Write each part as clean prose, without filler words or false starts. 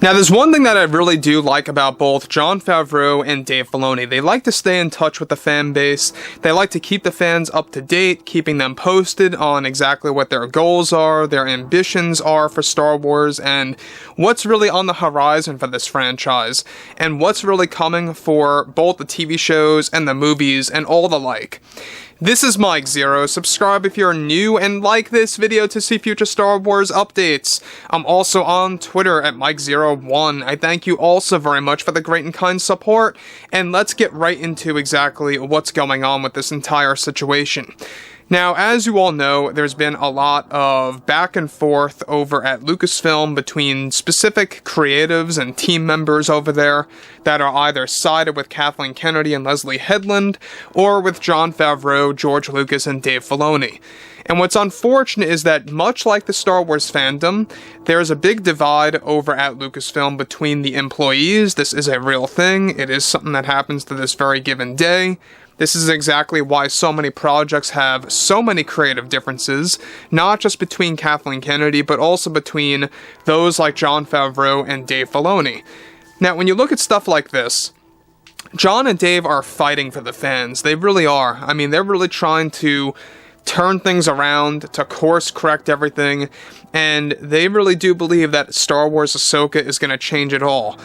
Now, there's one thing that I really do like about both Jon Favreau and Dave Filoni. They like to stay in touch with the fan base. They like to keep the fans up to date, keeping them posted on exactly what their goals are, their ambitions are for Star Wars, and what's really on the horizon for this franchise, and what's really coming for both the TV shows and the movies and all the like. This is Mike Zero. Subscribe if you're new and like this video to see future Star Wars updates. I'm also on Twitter at Mike01. I thank you all so very much for the great and kind support, and let's get right into exactly what's going on with this entire situation. Now, as you all know, there's been a lot of back and forth over at Lucasfilm between specific creatives and team members over there that are either sided with Kathleen Kennedy and Leslie Headland, or with Jon Favreau, George Lucas, and Dave Filoni. And what's unfortunate is that, much like the Star Wars fandom, there's a big divide over at Lucasfilm between the employees. This is a real thing. It is something that happens to this very given day. This is exactly why so many projects have so many creative differences, not just between Kathleen Kennedy, but also between those like Jon Favreau and Dave Filoni. Now, when you look at stuff like this, Jon and Dave are fighting for the fans. They really are. I mean, they're really trying to turn things around, to course correct everything, and they really do believe that Star Wars Ahsoka is going to change it all.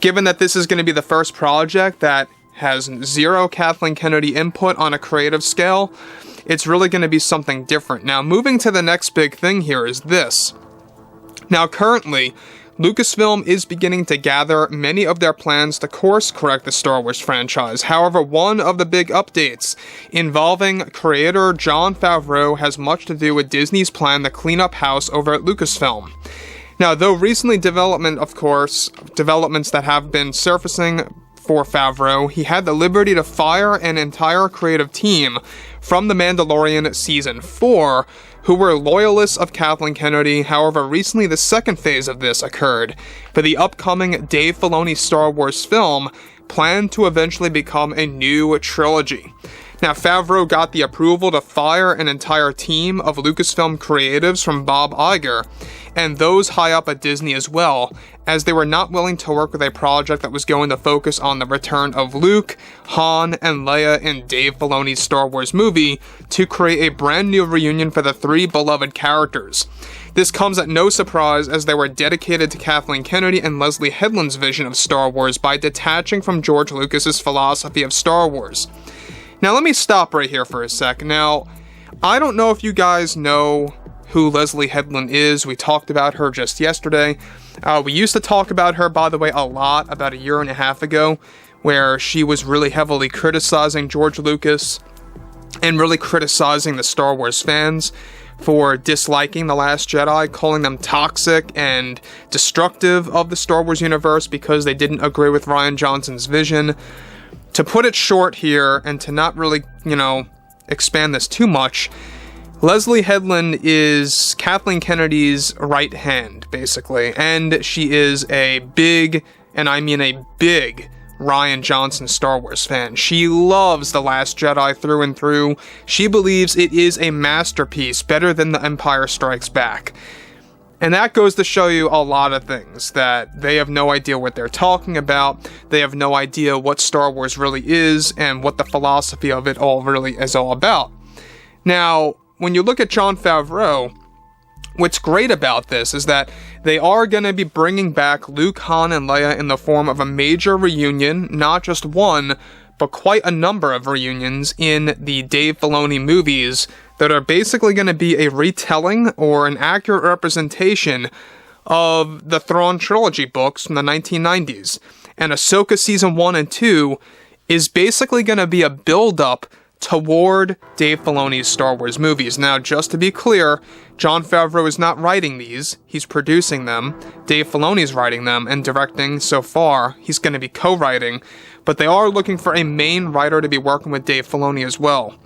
Given that this is going to be the first project that has zero Kathleen Kennedy input on a creative scale, it's really going to be something different. Now, moving to the next big thing here is this. Now, currently, Lucasfilm is beginning to gather many of their plans to course correct the Star Wars franchise. However, one of the big updates involving creator Jon Favreau has much to do with Disney's plan to clean up house over at Lucasfilm. Now, though recently developments that have been surfacing for Favreau, he had the liberty to fire an entire creative team from The Mandalorian Season 4, who were loyalists of Kathleen Kennedy. However, recently the second phase of this occurred for the upcoming Dave Filoni Star Wars film, planned to eventually become a new trilogy. Now, Favreau got the approval to fire an entire team of Lucasfilm creatives from Bob Iger, and those high up at Disney as well, as they were not willing to work with a project that was going to focus on the return of Luke, Han, and Leia in Dave Filoni's Star Wars movie to create a brand new reunion for the three beloved characters. This comes at no surprise, as they were dedicated to Kathleen Kennedy and Leslie Headland's vision of Star Wars by detaching from George Lucas's philosophy of Star Wars. Now, let me stop right here for a sec. Now, I don't know if you guys know who Leslie Headland is. We talked about her just yesterday. We used to talk about her, by the way, a lot about a year and a half ago, where she was really heavily criticizing George Lucas and really criticizing the Star Wars fans for disliking The Last Jedi, calling them toxic and destructive of the Star Wars universe because they didn't agree with Rian Johnson's vision. To put it short here, and to not really, expand this too much, Leslie Headland is Kathleen Kennedy's right hand, basically, and she is a big, and I mean a big, Rian Johnson Star Wars fan. She loves The Last Jedi through and through. She believes it is a masterpiece, better than The Empire Strikes Back. And that goes to show you a lot of things, that they have no idea what they're talking about, they have no idea what Star Wars really is, and what the philosophy of it all really is all about. Now, when you look at Jon Favreau, what's great about this is that they are going to be bringing back Luke, Han, and Leia in the form of a major reunion, not just one, but quite a number of reunions in the Dave Filoni movies that are basically going to be a retelling or an accurate representation of the Thrawn trilogy books from the 1990s. And Ahsoka Season 1 and 2 is basically going to be a build-up toward Dave Filoni's Star Wars movies. Now, just to be clear, Jon Favreau is not writing these, he's producing them. Dave Filoni's writing them and directing so far. He's going to be co-writing, but they are looking for a main writer to be working with Dave Filoni as well.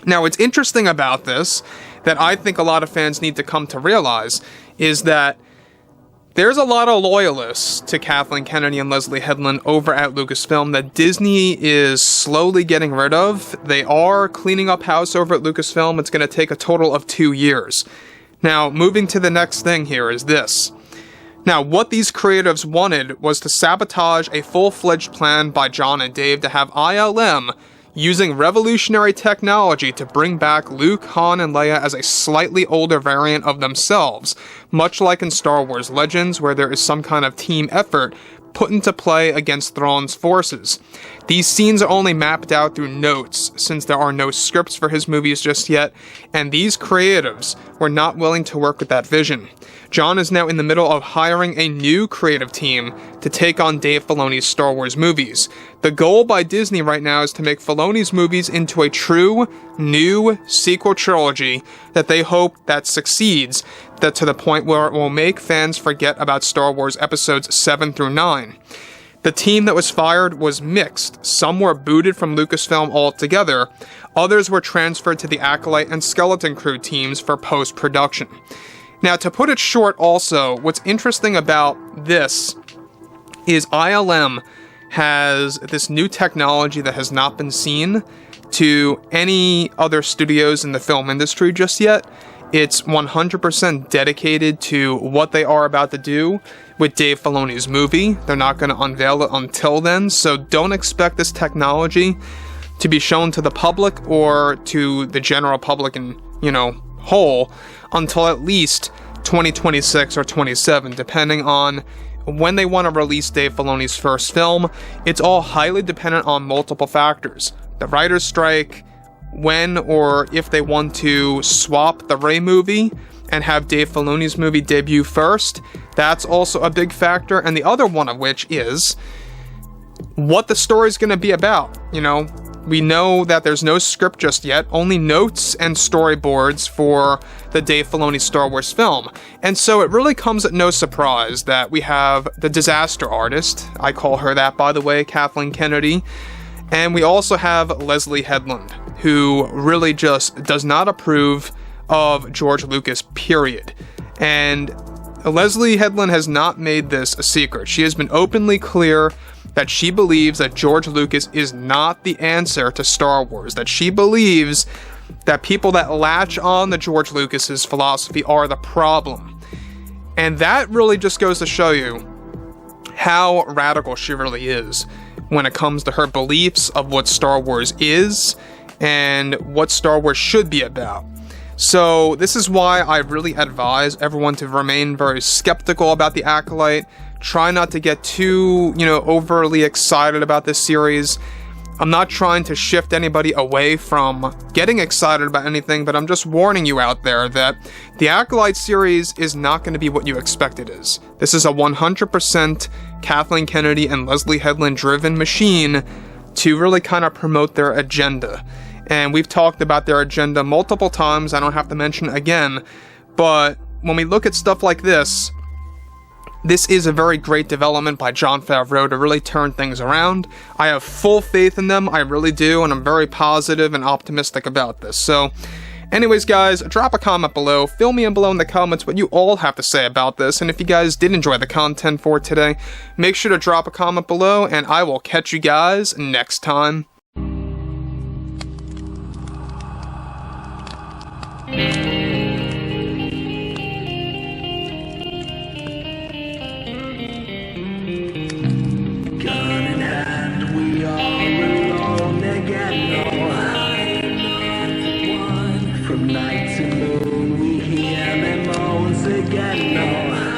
Now, what's interesting about this, that I think a lot of fans need to come to realize, is that there's a lot of loyalists to Kathleen Kennedy and Leslie Headland over at Lucasfilm that Disney is slowly getting rid of. They are cleaning up house over at Lucasfilm. It's going to take a total of 2 years. Now, moving to the next thing here is this. Now, what these creatives wanted was to sabotage a full-fledged plan by Jon and Dave to have ILM using revolutionary technology to bring back Luke, Han, and Leia as a slightly older variant of themselves, much like in Star Wars Legends, where there is some kind of team effort put into play against Thrawn's forces. These scenes are only mapped out through notes, since there are no scripts for his movies just yet, and these creatives were not willing to work with that vision. Jon is now in the middle of hiring a new creative team to take on Dave Filoni's Star Wars movies. The goal by Disney right now is to make Filoni's movies into a true, new sequel trilogy that they hope that succeeds, that to the point where it will make fans forget about Star Wars episodes 7 through 9. The team that was fired was mixed. Some were booted from Lucasfilm altogether, others were transferred to the Acolyte and Skeleton Crew teams for post-production. Now, to put it short also, what's interesting about this is ILM has this new technology that has not been seen to any other studios in the film industry just yet. It's 100% dedicated to what they are about to do with Dave Filoni's movie. They're not going to unveil it until then, so don't expect this technology to be shown to the public or to the general public in, whole until at least 2026 or 27, depending on when they want to release Dave Filoni's first film. It's all highly dependent on multiple factors. The writer's strike, when or if they want to swap the Rey movie and have Dave Filoni's movie debut first, that's also a big factor, and the other one of which is what the story's going to be about. We know that there's no script just yet, only notes and storyboards for the Dave Filoni Star Wars film. And so it really comes at no surprise that we have the disaster artist, I call her that by the way, Kathleen Kennedy, and we also have Leslie Headland, who really just does not approve of George Lucas, period. And Leslie Headland has not made this a secret. She has been openly clear that she believes that George Lucas is not the answer to Star Wars, that she believes that people that latch on to George Lucas's philosophy are the problem. And that really just goes to show you how radical she really is when it comes to her beliefs of what Star Wars is and what Star Wars should be about. So this is why I really advise everyone to remain very skeptical about the Acolyte. Try not to get too, overly excited about this series. I'm not trying to shift anybody away from getting excited about anything, but I'm just warning you out there that the Acolyte series is not going to be what you expect it is. This is a 100% Kathleen Kennedy and Leslie Headland driven machine to really kind of promote their agenda. And we've talked about their agenda multiple times, I don't have to mention it again, but when we look at stuff like this is a very great development by Jon Favreau to really turn things around. I have full faith in them, I really do, and I'm very positive and optimistic about this. So, anyways guys, drop a comment below, fill me in below in the comments what you all have to say about this, and if you guys did enjoy the content for today, make sure to drop a comment below, and I will catch you guys next time. From night to moon, we hear them moans again. No.